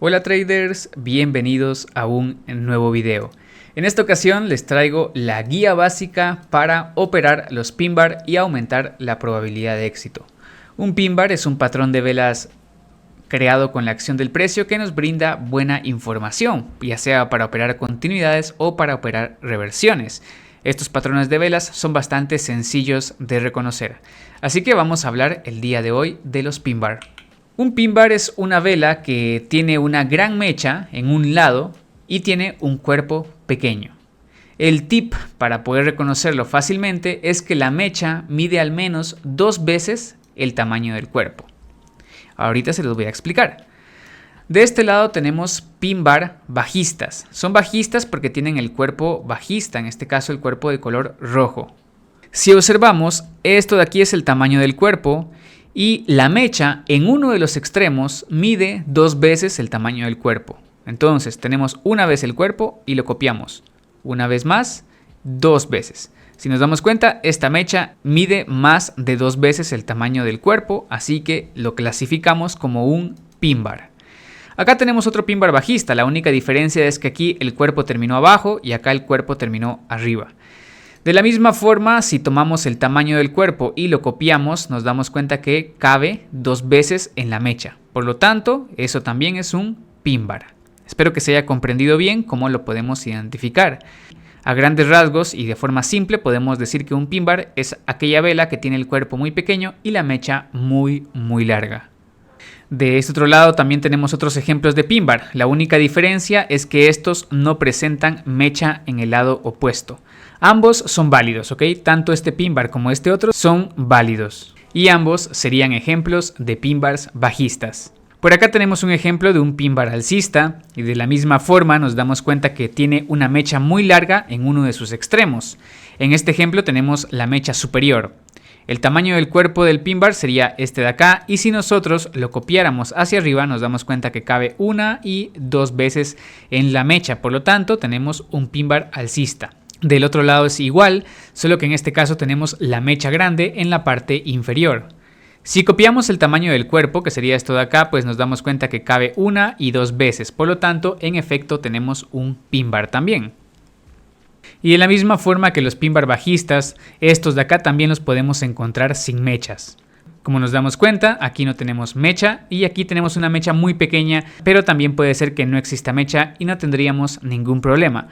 Hola traders, bienvenidos a un nuevo video. En esta ocasión les traigo la guía básica para operar los pin bar y aumentar la probabilidad de éxito. Un pin bar es un patrón de velas creado con la acción del precio que nos brinda buena información, ya sea para operar continuidades o para operar reversiones. Estos patrones de velas son bastante sencillos de reconocer, así que vamos a hablar el día de hoy de los pin bar. Un pin bar es una vela que tiene una gran mecha en un lado y tiene un cuerpo pequeño. El tip para poder reconocerlo fácilmente es que la mecha mide al menos 2 veces el tamaño del cuerpo. Ahorita se los voy a explicar. De este lado tenemos pin bar bajistas. Son bajistas porque tienen el cuerpo bajista, en este caso el cuerpo de color rojo. Si observamos, esto de aquí es el tamaño del cuerpo y la mecha en uno de los extremos mide 2 veces el tamaño del cuerpo. Entonces tenemos una vez el cuerpo y lo copiamos. Una vez más, 2 veces. Si nos damos cuenta, esta mecha mide más de 2 veces el tamaño del cuerpo, así que lo clasificamos como un pin bar. Acá tenemos otro pin bar bajista, la única diferencia es que aquí el cuerpo terminó abajo y acá el cuerpo terminó arriba. De la misma forma, si tomamos el tamaño del cuerpo y lo copiamos, nos damos cuenta que cabe 2 veces en la mecha. Por lo tanto, eso también es un pin bar. Espero que se haya comprendido bien cómo lo podemos identificar. A grandes rasgos y de forma simple podemos decir que un pin bar es aquella vela que tiene el cuerpo muy pequeño y la mecha muy larga. De este otro lado también tenemos otros ejemplos de pin bar. La única diferencia es que estos no presentan mecha en el lado opuesto. Ambos son válidos, ¿ok? Tanto este pin bar como este otro son válidos. Y ambos serían ejemplos de pin bars bajistas. Por acá tenemos un ejemplo de un pin bar alcista y de la misma forma nos damos cuenta que tiene una mecha muy larga en uno de sus extremos. En este ejemplo tenemos la mecha superior. El tamaño del cuerpo del pin bar sería este de acá y si nosotros lo copiáramos hacia arriba nos damos cuenta que cabe 1 y 2 veces en la mecha. Por lo tanto tenemos un pin bar alcista. Del otro lado es igual, solo que en este caso tenemos la mecha grande en la parte inferior. Si copiamos el tamaño del cuerpo, que sería esto de acá, pues nos damos cuenta que cabe 1 y 2 veces. Por lo tanto, en efecto, tenemos un pin bar también. Y de la misma forma que los pin bar bajistas, estos de acá también los podemos encontrar sin mechas. Como nos damos cuenta, aquí no tenemos mecha y aquí tenemos una mecha muy pequeña, pero también puede ser que no exista mecha y no tendríamos ningún problema.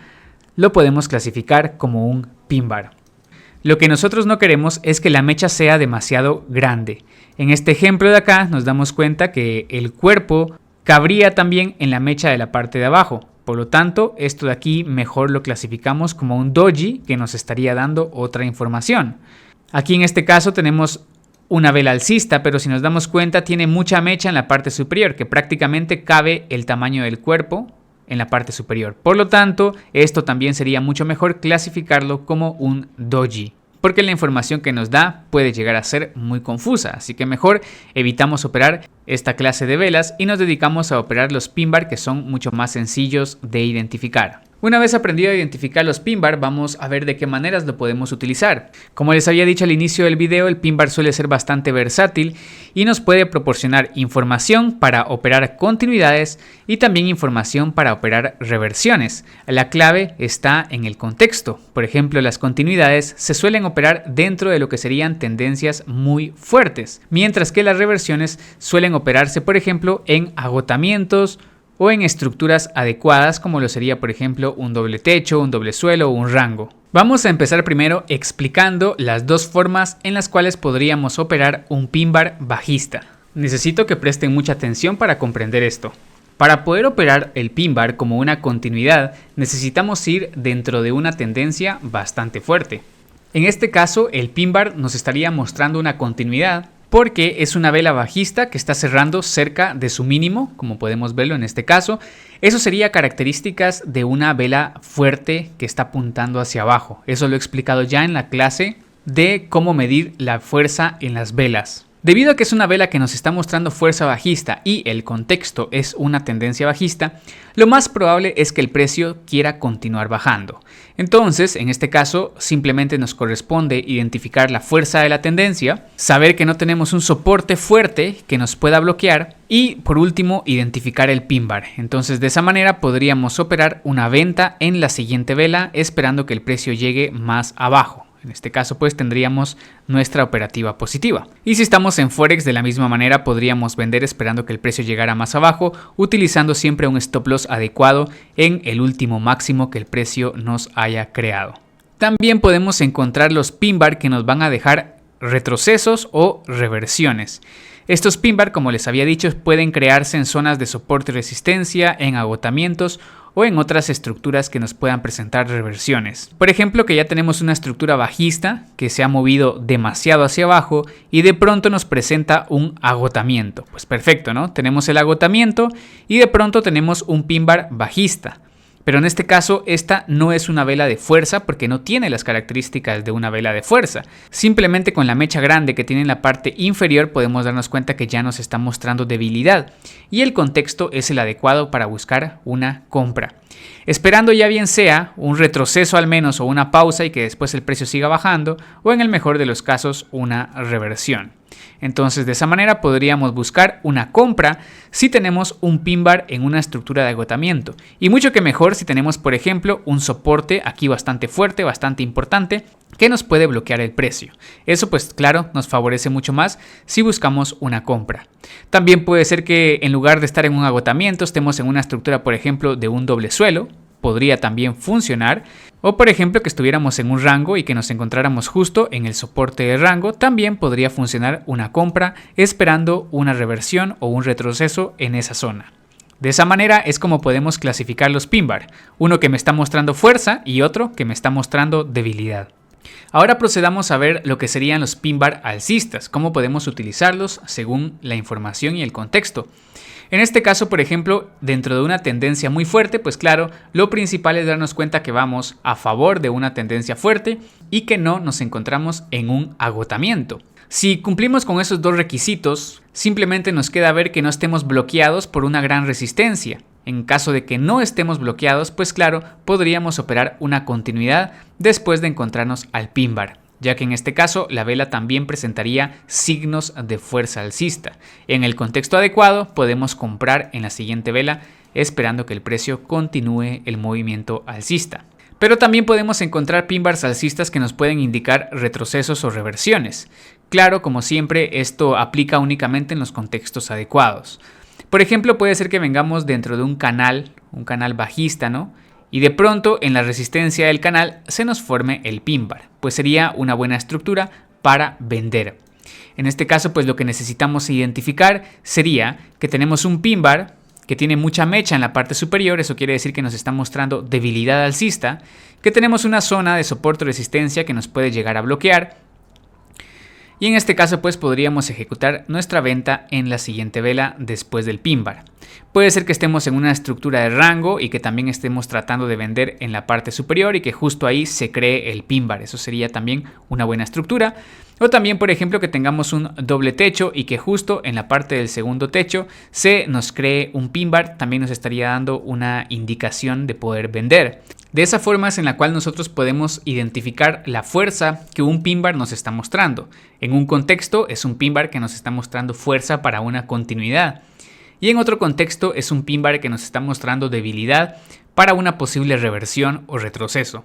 Lo podemos clasificar como un pin bar. Lo que nosotros no queremos es que la mecha sea demasiado grande. En este ejemplo de acá nos damos cuenta que el cuerpo cabría también en la mecha de la parte de abajo. Por lo tanto, esto de aquí mejor lo clasificamos como un doji que nos estaría dando otra información. Aquí en este caso tenemos una vela alcista, pero si nos damos cuenta tiene mucha mecha en la parte superior que prácticamente cabe el tamaño del cuerpo en la parte superior. Por lo tanto, esto también sería mucho mejor clasificarlo como un doji, porque la información que nos da puede llegar a ser muy confusa, así que mejor evitamos operar esta clase de velas y nos dedicamos a operar los pin bar que son mucho más sencillos de identificar. Una vez aprendido a identificar los pin bar, vamos a ver de qué maneras lo podemos utilizar. Como les había dicho al inicio del video, el pin bar suele ser bastante versátil y nos puede proporcionar información para operar continuidades y también información para operar reversiones. La clave está en el contexto. Por ejemplo, las continuidades se suelen operar dentro de lo que serían tendencias muy fuertes, mientras que las reversiones suelen operarse, por ejemplo, en agotamientos o en estructuras adecuadas como lo sería por ejemplo un doble techo, un doble suelo o un rango. Vamos a empezar primero explicando las dos formas en las cuales podríamos operar un pin bar bajista. Necesito que presten mucha atención para comprender esto. Para poder operar el pin bar como una continuidad necesitamos ir dentro de una tendencia bastante fuerte. En este caso el pin bar nos estaría mostrando una continuidad porque es una vela bajista que está cerrando cerca de su mínimo, como podemos verlo en este caso. Eso sería características de una vela fuerte que está apuntando hacia abajo. Eso lo he explicado ya en la clase de cómo medir la fuerza en las velas. Debido a que es una vela que nos está mostrando fuerza bajista y el contexto es una tendencia bajista, lo más probable es que el precio quiera continuar bajando. Entonces, en este caso, simplemente nos corresponde identificar la fuerza de la tendencia, saber que no tenemos un soporte fuerte que nos pueda bloquear y, por último, identificar el pin bar. Entonces, de esa manera podríamos operar una venta en la siguiente vela esperando que el precio llegue más abajo. En este caso, pues tendríamos nuestra operativa positiva. Y si estamos en Forex, de la misma manera podríamos vender esperando que el precio llegara más abajo, utilizando siempre un stop loss adecuado en el último máximo que el precio nos haya creado. También podemos encontrar los pin bar que nos van a dejar retrocesos o reversiones. Estos pin bar, como les había dicho, pueden crearse en zonas de soporte y resistencia, en agotamientos o en otras estructuras que nos puedan presentar reversiones. Por ejemplo, que ya tenemos una estructura bajista que se ha movido demasiado hacia abajo y de pronto nos presenta un agotamiento. Pues perfecto, ¿no? Tenemos el agotamiento y de pronto tenemos un pin bar bajista. Pero en este caso, esta no es una vela de fuerza porque no tiene las características de una vela de fuerza. Simplemente con la mecha grande que tiene en la parte inferior podemos darnos cuenta que ya nos está mostrando debilidad y el contexto es el adecuado para buscar una compra. Esperando ya bien sea un retroceso al menos o una pausa y que después el precio siga bajando o en el mejor de los casos una reversión. Entonces de esa manera podríamos buscar una compra si tenemos un pin bar en una estructura de agotamiento y mucho que mejor si tenemos por ejemplo un soporte aquí bastante fuerte, bastante importante que nos puede bloquear el precio. Eso pues claro nos favorece mucho más si buscamos una compra. También puede ser que en lugar de estar en un agotamiento estemos en una estructura por ejemplo de un doble suelo. Podría también funcionar, o por ejemplo que estuviéramos en un rango y que nos encontráramos justo en el soporte de rango, también podría funcionar una compra esperando una reversión o un retroceso en esa zona. De esa manera es como podemos clasificar los pin bar, uno que me está mostrando fuerza y otro que me está mostrando debilidad. Ahora procedamos a ver lo que serían los pin bar alcistas, cómo podemos utilizarlos según la información y el contexto. En este caso, por ejemplo, dentro de una tendencia muy fuerte, pues claro, lo principal es darnos cuenta que vamos a favor de una tendencia fuerte y que no nos encontramos en un agotamiento. Si cumplimos con esos dos requisitos, simplemente nos queda ver que no estemos bloqueados por una gran resistencia. En caso de que no estemos bloqueados, pues claro, podríamos operar una continuidad después de encontrarnos al pin bar, ya que en este caso la vela también presentaría signos de fuerza alcista. En el contexto adecuado podemos comprar en la siguiente vela esperando que el precio continúe el movimiento alcista. Pero también podemos encontrar pin bars alcistas que nos pueden indicar retrocesos o reversiones. Claro, como siempre, esto aplica únicamente en los contextos adecuados. Por ejemplo, puede ser que vengamos dentro de un canal bajista, ¿no? Y de pronto en la resistencia del canal se nos forme el pin bar, pues sería una buena estructura para vender. En este caso, pues lo que necesitamos identificar sería que tenemos un pin bar que tiene mucha mecha en la parte superior, eso quiere decir que nos está mostrando debilidad alcista, que tenemos una zona de soporte o resistencia que nos puede llegar a bloquear. Y en este caso pues podríamos ejecutar nuestra venta en la siguiente vela después del pin bar. Puede ser que estemos en una estructura de rango y que también estemos tratando de vender en la parte superior y que justo ahí se cree el pin bar. Eso sería también una buena estructura. O también, por ejemplo, que tengamos un doble techo y que justo en la parte del segundo techo se nos cree un pin bar, también nos estaría dando una indicación de poder vender. De esa forma es en la cual nosotros podemos identificar la fuerza que un pin bar nos está mostrando. En un contexto es un pin bar que nos está mostrando fuerza para una continuidad. Y en otro contexto es un pin bar que nos está mostrando debilidad para una posible reversión o retroceso.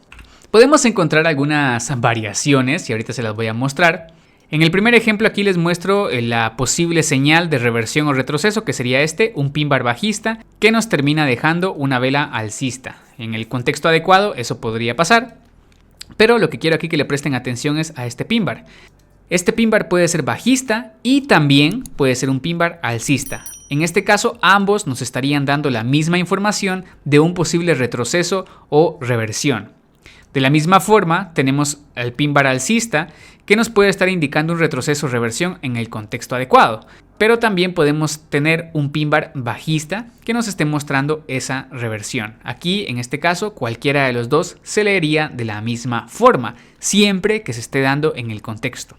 Podemos encontrar algunas variaciones y ahorita se las voy a mostrar. En el primer ejemplo aquí les muestro la posible señal de reversión o retroceso, que sería un pin bar bajista que nos termina dejando una vela alcista. En el contexto adecuado eso podría pasar, pero lo que quiero aquí que le presten atención es a este pin bar. Este pin bar puede ser bajista y también puede ser un pin bar alcista. En este caso ambos nos estarían dando la misma información de un posible retroceso o reversión. De la misma forma tenemos el pin bar alcista que nos puede estar indicando un retroceso o reversión en el contexto adecuado. Pero también podemos tener un pin bar bajista que nos esté mostrando esa reversión. Aquí, en este caso, cualquiera de los dos se leería de la misma forma, siempre que se esté dando en el contexto.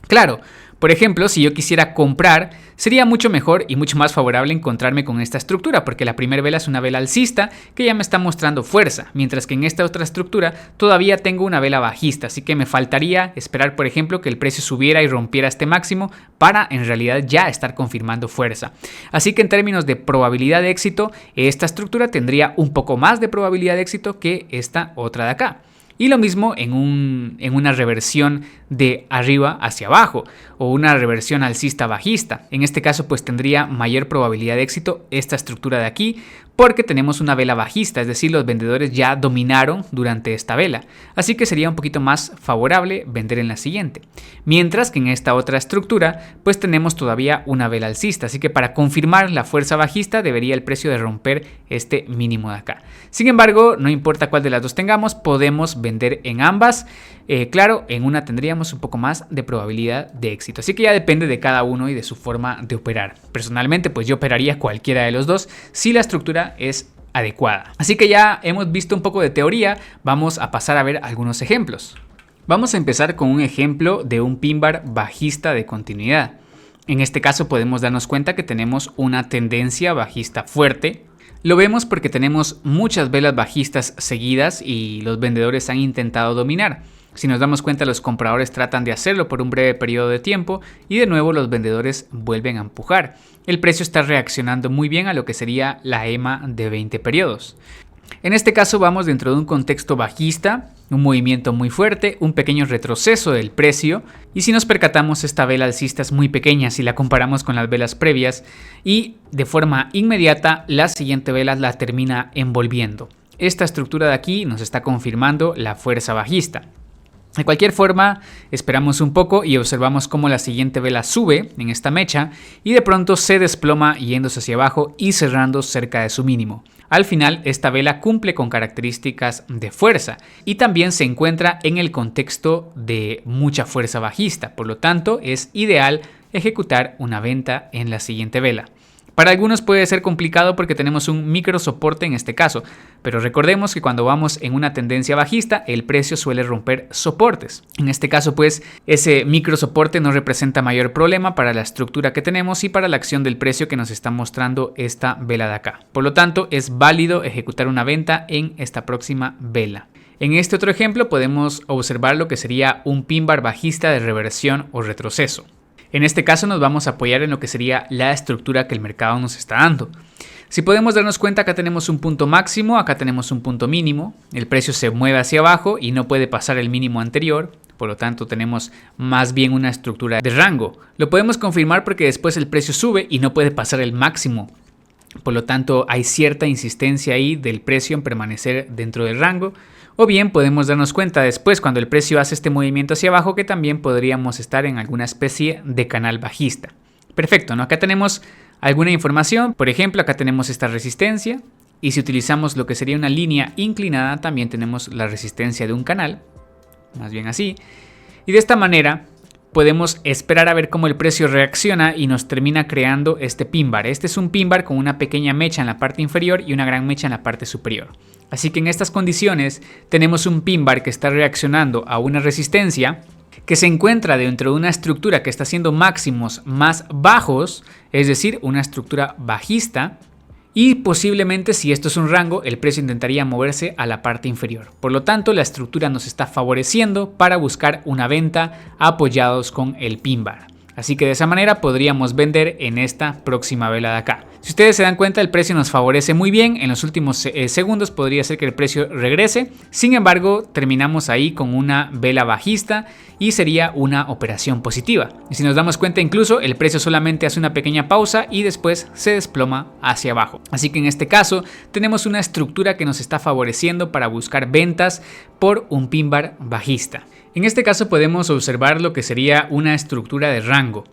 Claro, Por ejemplo, si yo quisiera comprar, sería mucho mejor y mucho más favorable encontrarme con esta estructura, porque la primera vela es una vela alcista que ya me está mostrando fuerza, mientras que en esta otra estructura todavía tengo una vela bajista, así que me faltaría esperar, por ejemplo, que el precio subiera y rompiera este máximo para en realidad ya estar confirmando fuerza. Así que en términos de probabilidad de éxito, esta estructura tendría un poco más de probabilidad de éxito que esta otra de acá. Y lo mismo en una reversión de arriba hacia abajo o una reversión alcista bajista. En este caso pues tendría mayor probabilidad de éxito esta estructura de aquí porque tenemos una vela bajista, es decir, los vendedores ya dominaron durante esta vela. Así que sería un poquito más favorable vender en la siguiente. Mientras que en esta otra estructura pues tenemos todavía una vela alcista, así que para confirmar la fuerza bajista debería el precio de romper este mínimo de acá. Sin embargo, no importa cuál de las dos tengamos, podemos vender en ambas. Claro, en una tendríamos un poco más de probabilidad de éxito. Así que ya depende de cada uno y de su forma de operar. Personalmente, pues yo operaría cualquiera de los dos si la estructura es adecuada. Así que ya hemos visto un poco de teoría, vamos a pasar a ver algunos ejemplos. Vamos a empezar con un ejemplo de un pin bar bajista de continuidad. En este caso podemos darnos cuenta que tenemos una tendencia bajista fuerte. Lo vemos porque tenemos muchas velas bajistas seguidas y los vendedores han intentado dominar. Si nos damos cuenta, los compradores tratan de hacerlo por un breve periodo de tiempo y de nuevo los vendedores vuelven a empujar. El precio está reaccionando muy bien a lo que sería la EMA de 20 periodos. En este caso vamos dentro de un contexto bajista, un movimiento muy fuerte, un pequeño retroceso del precio y si nos percatamos esta vela alcista es muy pequeña si la comparamos con las velas previas y de forma inmediata la siguiente vela la termina envolviendo. Esta estructura de aquí nos está confirmando la fuerza bajista. De cualquier forma, esperamos un poco y observamos cómo la siguiente vela sube en esta mecha y de pronto se desploma yéndose hacia abajo y cerrando cerca de su mínimo. Al final, esta vela cumple con características de fuerza y también se encuentra en el contexto de mucha fuerza bajista, por lo tanto es ideal ejecutar una venta en la siguiente vela. Para algunos puede ser complicado porque tenemos un micro soporte en este caso, pero recordemos que cuando vamos en una tendencia bajista, el precio suele romper soportes. En este caso, pues, ese micro soporte no representa mayor problema para la estructura que tenemos y para la acción del precio que nos está mostrando esta vela de acá. Por lo tanto, es válido ejecutar una venta en esta próxima vela. En este otro ejemplo podemos observar lo que sería un pin bar bajista de reversión o retroceso. En este caso nos vamos a apoyar en lo que sería la estructura que el mercado nos está dando. Si podemos darnos cuenta, acá tenemos un punto máximo, acá tenemos un punto mínimo, el precio se mueve hacia abajo y no puede pasar el mínimo anterior, por lo tanto tenemos más bien una estructura de rango. Lo podemos confirmar porque después el precio sube y no puede pasar el máximo. Por lo tanto, hay cierta insistencia ahí del precio en permanecer dentro del rango. O bien podemos darnos cuenta después cuando el precio hace este movimiento hacia abajo que también podríamos estar en alguna especie de canal bajista. Perfecto, ¿no? Acá tenemos alguna información. Por ejemplo, acá tenemos esta resistencia. Y si utilizamos lo que sería una línea inclinada, también tenemos la resistencia de un canal. Más bien así. Y de esta manera podemos esperar a ver cómo el precio reacciona y nos termina creando este pin bar. Este es un pin bar con una pequeña mecha en la parte inferior y una gran mecha en la parte superior. Así que en estas condiciones tenemos un pin bar que está reaccionando a una resistencia que se encuentra dentro de una estructura que está haciendo máximos más bajos, es decir, una estructura bajista. Y posiblemente si esto es un rango, el precio intentaría moverse a la parte inferior. Por lo tanto, la estructura nos está favoreciendo para buscar una venta apoyados con el pin bar. Así que de esa manera podríamos vender en esta próxima vela de acá. Si ustedes se dan cuenta, el precio nos favorece muy bien. En los últimos segundos podría ser que el precio regrese. Sin embargo, terminamos ahí con una vela bajista y sería una operación positiva. Y si nos damos cuenta, incluso el precio solamente hace una pequeña pausa y después se desploma hacia abajo. Así que en este caso tenemos una estructura que nos está favoreciendo para buscar ventas por un pin bar bajista. En este caso podemos observar lo que sería una estructura de rango.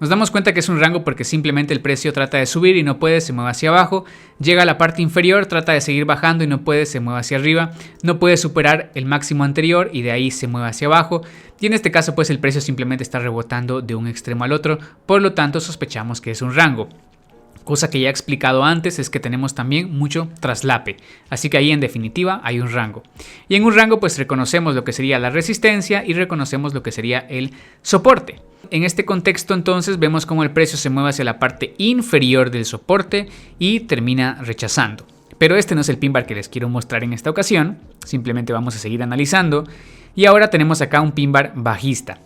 Nos damos cuenta que es un rango porque simplemente el precio trata de subir y no puede, se mueve hacia abajo, llega a la parte inferior, trata de seguir bajando y no puede, se mueve hacia arriba, no puede superar el máximo anterior y de ahí se mueve hacia abajo. Y en este caso pues el precio simplemente está rebotando de un extremo al otro, por lo tanto sospechamos que es un rango. Cosa que ya he explicado antes es que tenemos también mucho traslape, así que ahí en definitiva hay un rango. Y en un rango pues reconocemos lo que sería la resistencia y reconocemos lo que sería el soporte. En este contexto entonces vemos cómo el precio se mueve hacia la parte inferior del soporte y termina rechazando. Pero este no es el pin bar que les quiero mostrar en esta ocasión, simplemente vamos a seguir analizando. Y ahora tenemos acá un pin bar bajista.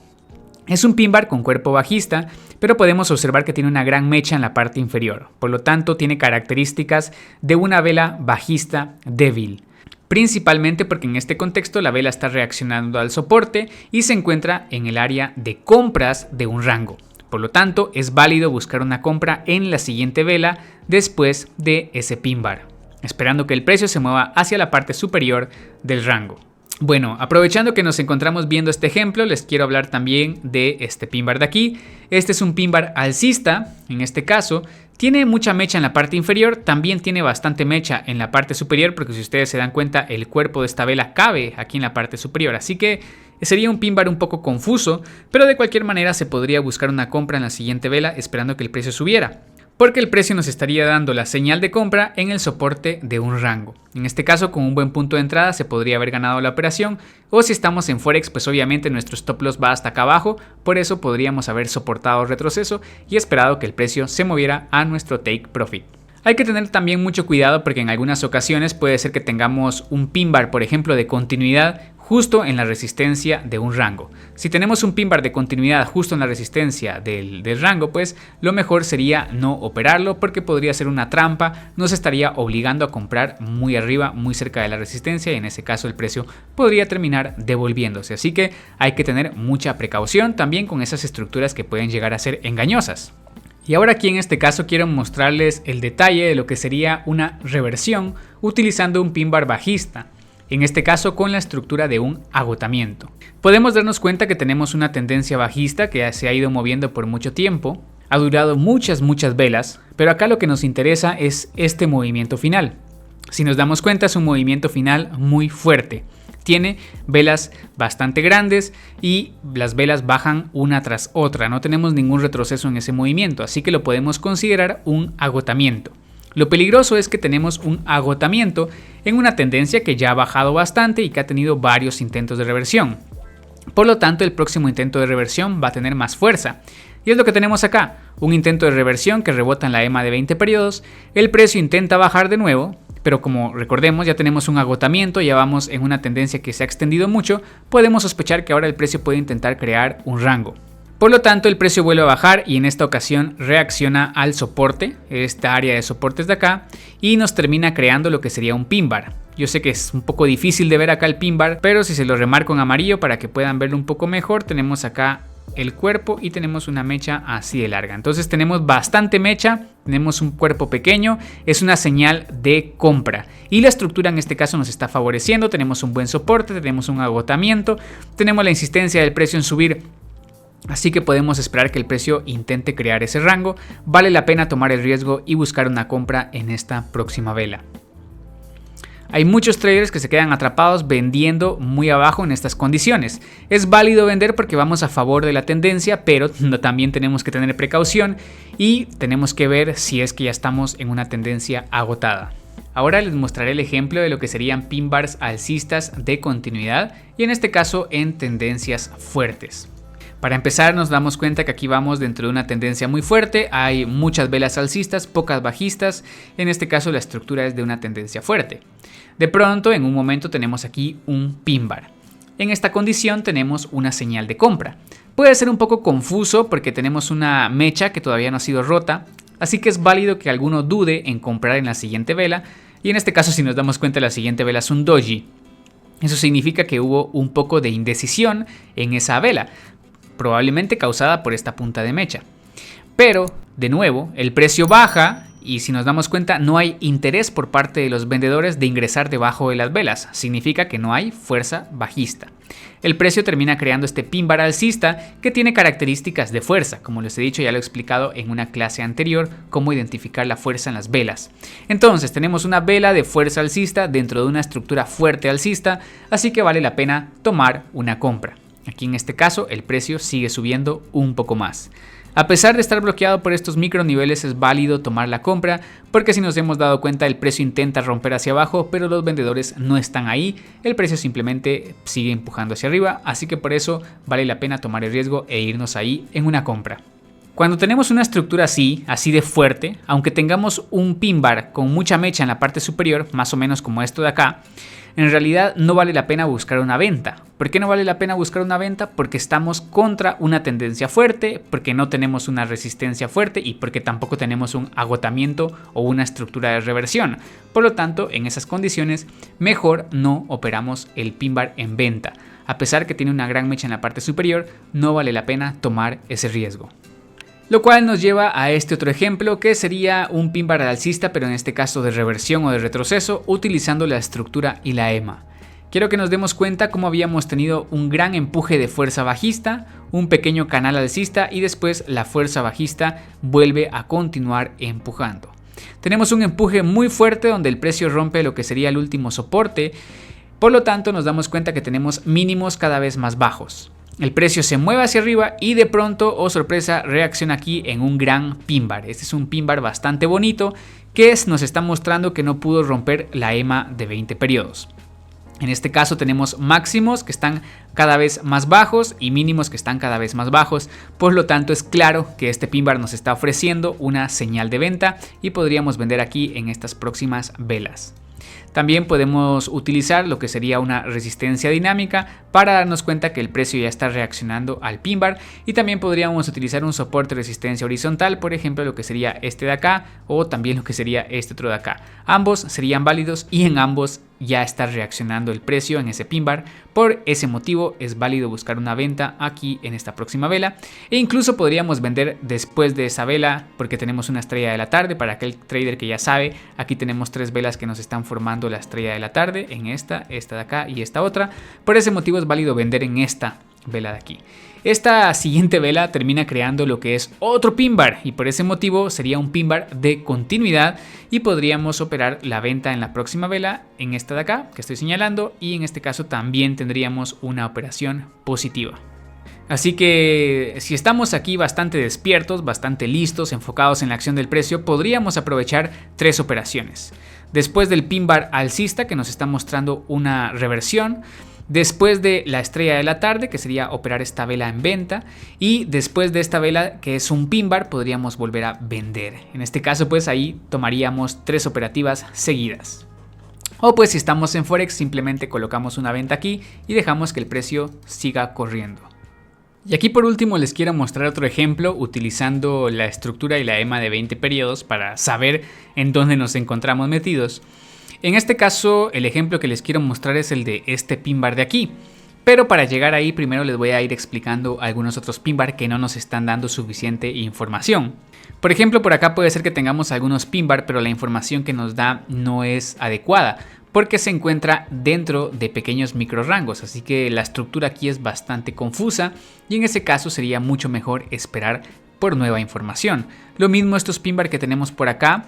Es un pin bar con cuerpo bajista, pero podemos observar que tiene una gran mecha en la parte inferior. Por lo tanto, tiene características de una vela bajista débil. Principalmente porque en este contexto la vela está reaccionando al soporte y se encuentra en el área de compras de un rango. Por lo tanto, es válido buscar una compra en la siguiente vela después de ese pin bar, esperando que el precio se mueva hacia la parte superior del rango. Bueno, aprovechando que nos encontramos viendo este ejemplo, les quiero hablar también de este pin bar de aquí. Este es un pin bar alcista, en este caso. Tiene mucha mecha en la parte inferior, también tiene bastante mecha en la parte superior, porque si ustedes se dan cuenta, el cuerpo de esta vela cabe aquí en la parte superior. Así que sería un pin bar un poco confuso, pero de cualquier manera se podría buscar una compra en la siguiente vela esperando que el precio subiera, porque el precio nos estaría dando la señal de compra en el soporte de un rango. En este caso, con un buen punto de entrada se podría haber ganado la operación, o si estamos en Forex, pues obviamente nuestro stop loss va hasta acá abajo, por eso podríamos haber soportado el retroceso y esperado que el precio se moviera a nuestro take profit. Hay que tener también mucho cuidado porque en algunas ocasiones puede ser que tengamos un pin bar, por ejemplo, de continuidad justo en la resistencia de un rango. Si tenemos un pin bar de continuidad justo en la resistencia del rango, pues lo mejor sería no operarlo porque podría ser una trampa, nos estaría obligando a comprar muy arriba, muy cerca de la resistencia, y en ese caso el precio podría terminar devolviéndose. Así que hay que tener mucha precaución también con esas estructuras que pueden llegar a ser engañosas. Y ahora aquí en este caso quiero mostrarles el detalle de lo que sería una reversión utilizando un pin bar bajista. En este caso con la estructura de un agotamiento. Podemos darnos cuenta que tenemos una tendencia bajista que se ha ido moviendo por mucho tiempo, ha durado muchas velas, pero acá lo que nos interesa es este movimiento final. Si nos damos cuenta, es un movimiento final muy fuerte. Tiene velas bastante grandes y las velas bajan una tras otra, no tenemos ningún retroceso en ese movimiento, así que lo podemos considerar un agotamiento. Lo peligroso es que tenemos un agotamiento en una tendencia que ya ha bajado bastante y que ha tenido varios intentos de reversión. Por lo tanto, el próximo intento de reversión va a tener más fuerza. Y es lo que tenemos acá, un intento de reversión que rebota en la EMA de 20 periodos, el precio intenta bajar de nuevo, pero como recordemos ya tenemos un agotamiento, ya vamos en una tendencia que se ha extendido mucho, podemos sospechar que ahora el precio puede intentar crear un rango. Por lo tanto, el precio vuelve a bajar y en esta ocasión reacciona al soporte, esta área de soportes de acá, y nos termina creando lo que sería un pin bar. Yo sé que es un poco difícil de ver acá el pin bar, pero si se lo remarco en amarillo para que puedan verlo un poco mejor, tenemos acá el cuerpo y tenemos una mecha así de larga. Entonces tenemos bastante mecha, tenemos un cuerpo pequeño, es una señal de compra y la estructura en este caso nos está favoreciendo. Tenemos un buen soporte, tenemos un agotamiento, tenemos la insistencia del precio en subir, así que podemos esperar que el precio intente crear ese rango. Vale la pena tomar el riesgo y buscar una compra en esta próxima vela. Hay muchos traders que se quedan atrapados vendiendo muy abajo en estas condiciones. Es válido vender porque vamos a favor de la tendencia, pero también tenemos que tener precaución y tenemos que ver si es que ya estamos en una tendencia agotada. Ahora les mostraré el ejemplo de lo que serían pin bars alcistas de continuidad y en este caso en tendencias fuertes. Para empezar, nos damos cuenta que aquí vamos dentro de una tendencia muy fuerte, hay muchas velas alcistas, pocas bajistas, en este caso la estructura es de una tendencia fuerte. De pronto, en un momento tenemos aquí un pin bar. En esta condición tenemos una señal de compra. Puede ser un poco confuso porque tenemos una mecha que todavía no ha sido rota, así que es válido que alguno dude en comprar en la siguiente vela, y en este caso si nos damos cuenta la siguiente vela es un doji. Eso significa que hubo un poco de indecisión en esa vela, probablemente causada por esta punta de mecha. Pero, de nuevo, el precio baja y si nos damos cuenta no hay interés por parte de los vendedores de ingresar debajo de las velas. Significa que no hay fuerza bajista. El precio termina creando este pin bar alcista que tiene características de fuerza. Como les he dicho, ya lo he explicado en una clase anterior, cómo identificar la fuerza en las velas. Entonces tenemos una vela de fuerza alcista dentro de una estructura fuerte alcista, así que vale la pena tomar una compra. Aquí en este caso el precio sigue subiendo un poco más. A pesar de estar bloqueado por estos micro niveles, es válido tomar la compra, porque si nos hemos dado cuenta, el precio intenta romper hacia abajo, pero los vendedores no están ahí, el precio simplemente sigue empujando hacia arriba, así que por eso vale la pena tomar el riesgo e irnos ahí en una compra. Cuando tenemos una estructura así de fuerte, aunque tengamos un pin bar con mucha mecha en la parte superior, más o menos como esto de acá, en realidad no vale la pena buscar una venta. ¿Por qué no vale la pena buscar una venta? Porque estamos contra una tendencia fuerte, porque no tenemos una resistencia fuerte y porque tampoco tenemos un agotamiento o una estructura de reversión. Por lo tanto, en esas condiciones, mejor no operamos el pin bar en venta. A pesar que tiene una gran mecha en la parte superior, no vale la pena tomar ese riesgo. Lo cual nos lleva a este otro ejemplo, que sería un pin bar alcista, pero en este caso de reversión o de retroceso, utilizando la estructura y la EMA. Quiero que nos demos cuenta cómo habíamos tenido un gran empuje de fuerza bajista, un pequeño canal alcista y después la fuerza bajista vuelve a continuar empujando. Tenemos un empuje muy fuerte donde el precio rompe lo que sería el último soporte, por lo tanto nos damos cuenta que tenemos mínimos cada vez más bajos. El precio se mueve hacia arriba y de pronto, oh sorpresa, reacciona aquí en un gran pin bar. Este es un pin bar bastante bonito que nos está mostrando que no pudo romper la EMA de 20 periodos. En este caso tenemos máximos que están cada vez más bajos y mínimos que están cada vez más bajos. Por lo tanto, es claro que este pin bar nos está ofreciendo una señal de venta y podríamos vender aquí en estas próximas velas. También podemos utilizar lo que sería una resistencia dinámica para darnos cuenta que el precio ya está reaccionando al pin bar, y también podríamos utilizar un soporte de resistencia horizontal, por ejemplo lo que sería este de acá o también lo que sería este otro de acá. Ambos serían válidos y en ambos ya está reaccionando el precio en ese pin bar. Por ese motivo es válido buscar una venta aquí en esta próxima vela, e incluso podríamos vender después de esa vela porque tenemos una estrella de la tarde. Para aquel trader que ya sabe, aquí tenemos tres velas que nos están formando la estrella de la tarde, en esta de acá y esta otra. Por ese motivo es válido vender en esta vela de aquí. Esta siguiente vela termina creando lo que es otro pin bar y por ese motivo sería un pin bar de continuidad y podríamos operar la venta en la próxima vela, en esta de acá que estoy señalando, y en este caso también tendríamos una operación positiva. Así que si estamos aquí bastante despiertos, bastante listos, enfocados en la acción del precio, podríamos aprovechar tres operaciones. Después del pin bar alcista que nos está mostrando una reversión, después de la estrella de la tarde, que sería operar esta vela en venta, y después de esta vela que es un pin bar, podríamos volver a vender. En este caso pues ahí tomaríamos tres operativas seguidas. O pues si estamos en Forex, simplemente colocamos una venta aquí y dejamos que el precio siga corriendo. Y aquí por último les quiero mostrar otro ejemplo utilizando la estructura y la EMA de 20 periodos para saber en dónde nos encontramos metidos. En este caso el ejemplo que les quiero mostrar es el de este pin bar de aquí. Pero para llegar ahí primero les voy a ir explicando algunos otros pin bar que no nos están dando suficiente información. Por ejemplo, por acá puede ser que tengamos algunos pin bar, pero la información que nos da no es adecuada, porque se encuentra dentro de pequeños microrangos, así que la estructura aquí es bastante confusa y en ese caso sería mucho mejor esperar por nueva información. Lo mismo estos pin bar que tenemos por acá,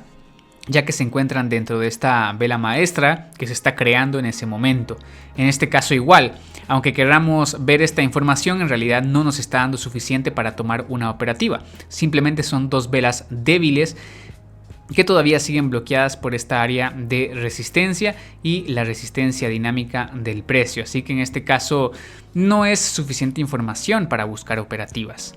ya que se encuentran dentro de esta vela maestra que se está creando en ese momento. En este caso igual, aunque queramos ver esta información, en realidad no nos está dando suficiente para tomar una operativa. Simplemente son dos velas débiles que todavía siguen bloqueadas por esta área de resistencia y la resistencia dinámica del precio. Así que en este caso no es suficiente información para buscar operativas.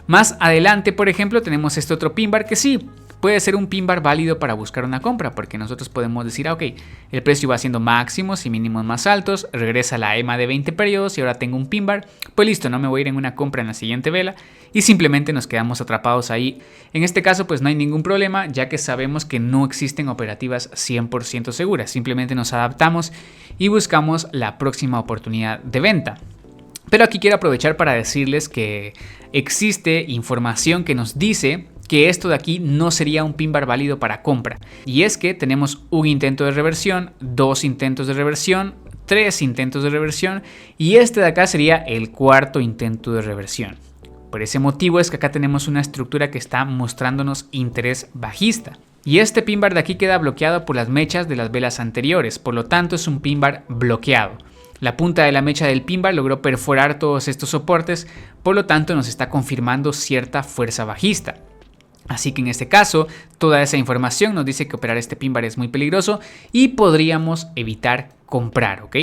Más adelante, por ejemplo, tenemos este otro pin bar que sí puede ser un pin bar válido para buscar una compra, porque nosotros podemos decir, ok, el precio va haciendo máximos y mínimos más altos, regresa la EMA de 20 periodos y ahora tengo un pin bar, pues listo, no me voy a ir en una compra en la siguiente vela y simplemente nos quedamos atrapados ahí. En este caso pues no hay ningún problema, ya que sabemos que no existen operativas 100% seguras, simplemente nos adaptamos y buscamos la próxima oportunidad de venta. Pero aquí quiero aprovechar para decirles que existe información que nos dice que esto de aquí no sería un pin bar válido para compra. Y es que tenemos un intento de reversión, dos intentos de reversión, tres intentos de reversión y este de acá sería el cuarto intento de reversión. Por ese motivo es que acá tenemos una estructura que está mostrándonos interés bajista. Y este pin bar de aquí queda bloqueado por las mechas de las velas anteriores, por lo tanto es un pin bar bloqueado. La punta de la mecha del pin bar logró perforar todos estos soportes, por lo tanto nos está confirmando cierta fuerza bajista. Así que en este caso, toda esa información nos dice que operar este pin bar es muy peligroso y podríamos evitar comprar, ¿ok?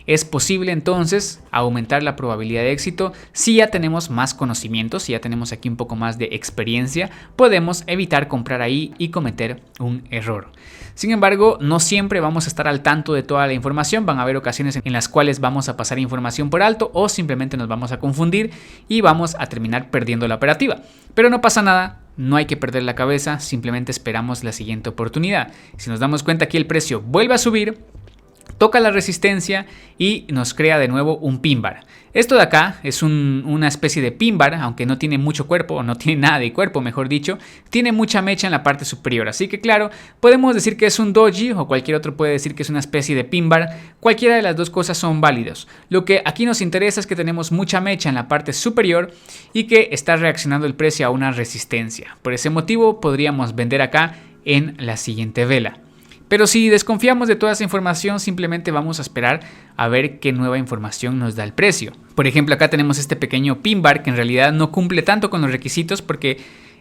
Es posible entonces aumentar la probabilidad de éxito si ya tenemos más conocimientos, si ya tenemos aquí un poco más de experiencia, podemos evitar comprar ahí y cometer un error. Sin embargo, no siempre vamos a estar al tanto de toda la información, van a haber ocasiones en las cuales vamos a pasar información por alto o simplemente nos vamos a confundir y vamos a terminar perdiendo la operativa. Pero no pasa nada. No hay que perder la cabeza, simplemente esperamos la siguiente oportunidad. Si nos damos cuenta que el precio vuelve a subir, toca la resistencia y nos crea de nuevo un pin bar. Esto de acá es una especie de pin bar, aunque no tiene mucho cuerpo, o no tiene nada de cuerpo, mejor dicho, tiene mucha mecha en la parte superior. Así que claro, podemos decir que es un doji o cualquier otro puede decir que es una especie de pin bar. Cualquiera de las dos cosas son válidos. Lo que aquí nos interesa es que tenemos mucha mecha en la parte superior y que está reaccionando el precio a una resistencia. Por ese motivo podríamos vender acá en la siguiente vela. Pero si desconfiamos de toda esa información, simplemente vamos a esperar a ver qué nueva información nos da el precio. Por ejemplo, acá tenemos este pequeño pin bar que en realidad no cumple tanto con los requisitos porque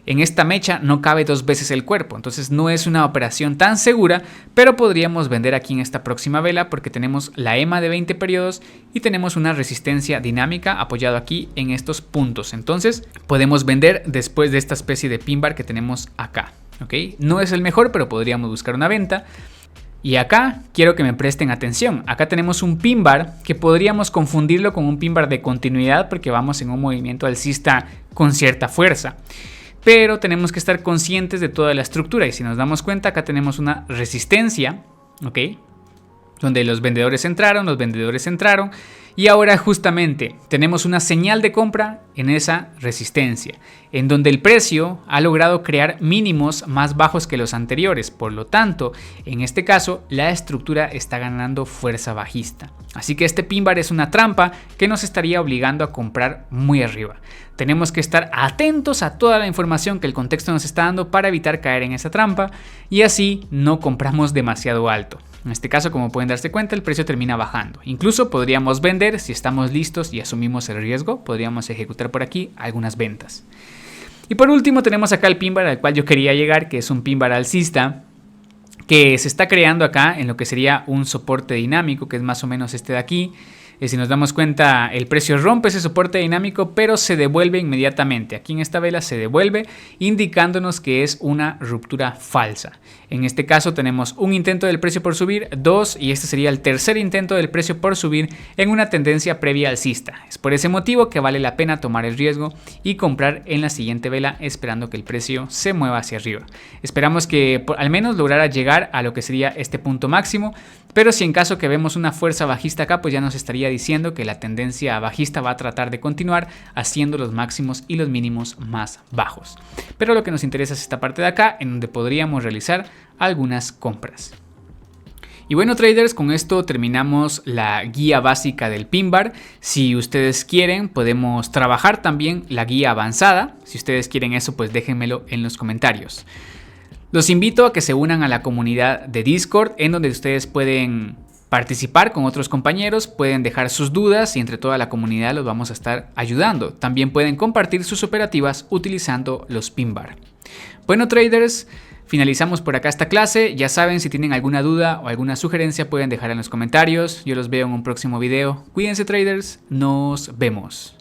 en esta mecha no cabe dos veces el cuerpo. Entonces no es una operación tan segura, pero podríamos vender aquí en esta próxima vela porque tenemos la EMA de 20 periodos y tenemos una resistencia dinámica apoyado aquí en estos puntos. Entonces podemos vender después de esta especie de pin bar que tenemos acá. ¿Okay? No es el mejor, pero podríamos buscar una venta. Y acá quiero que me presten atención. Acá tenemos un pin bar que podríamos confundirlo con un pin bar de continuidad porque vamos en un movimiento alcista con cierta fuerza. Pero tenemos que estar conscientes de toda la estructura y si nos damos cuenta acá tenemos una resistencia, ¿ok? Donde los vendedores entraron y ahora justamente tenemos una señal de compra en esa resistencia, en donde el precio ha logrado crear mínimos más bajos que los anteriores. Por lo tanto, en este caso, la estructura está ganando fuerza bajista. Así que este pin bar es una trampa que nos estaría obligando a comprar muy arriba. Tenemos que estar atentos a toda la información que el contexto nos está dando para evitar caer en esa trampa y así no compramos demasiado alto. En este caso, como pueden darse cuenta, el precio termina bajando. Incluso podríamos vender si estamos listos y asumimos el riesgo. Podríamos ejecutar por aquí algunas ventas. Y por último tenemos acá el pin bar al cual yo quería llegar, que es un pin bar alcista que se está creando acá en lo que sería un soporte dinámico, que es más o menos este de aquí. Si nos damos cuenta, el precio rompe ese soporte dinámico, pero se devuelve inmediatamente. Aquí en esta vela se devuelve, indicándonos que es una ruptura falsa. En este caso tenemos un intento del precio por subir, dos, y este sería el tercer intento del precio por subir en una tendencia previa alcista. Es por ese motivo que vale la pena tomar el riesgo y comprar en la siguiente vela esperando que el precio se mueva hacia arriba. Esperamos que al menos lograra llegar a lo que sería este punto máximo, pero si en caso que vemos una fuerza bajista acá, pues ya nos estaría diciendo que la tendencia bajista va a tratar de continuar haciendo los máximos y los mínimos más bajos. Pero lo que nos interesa es esta parte de acá, en donde podríamos realizar algunas compras. Y bueno, traders, con esto terminamos la guía básica del pin bar. Si ustedes quieren, podemos trabajar también la guía avanzada. Si ustedes quieren eso, pues déjenmelo en los comentarios. Los invito a que se unan a la comunidad de Discord, en donde ustedes pueden participar con otros compañeros, pueden dejar sus dudas y entre toda la comunidad los vamos a estar ayudando. También pueden compartir sus operativas utilizando los pin bar. Bueno, traders, finalizamos por acá esta clase. Ya saben, si tienen alguna duda o alguna sugerencia pueden dejar en los comentarios. Yo los veo en un próximo video. Cuídense, traders, nos vemos.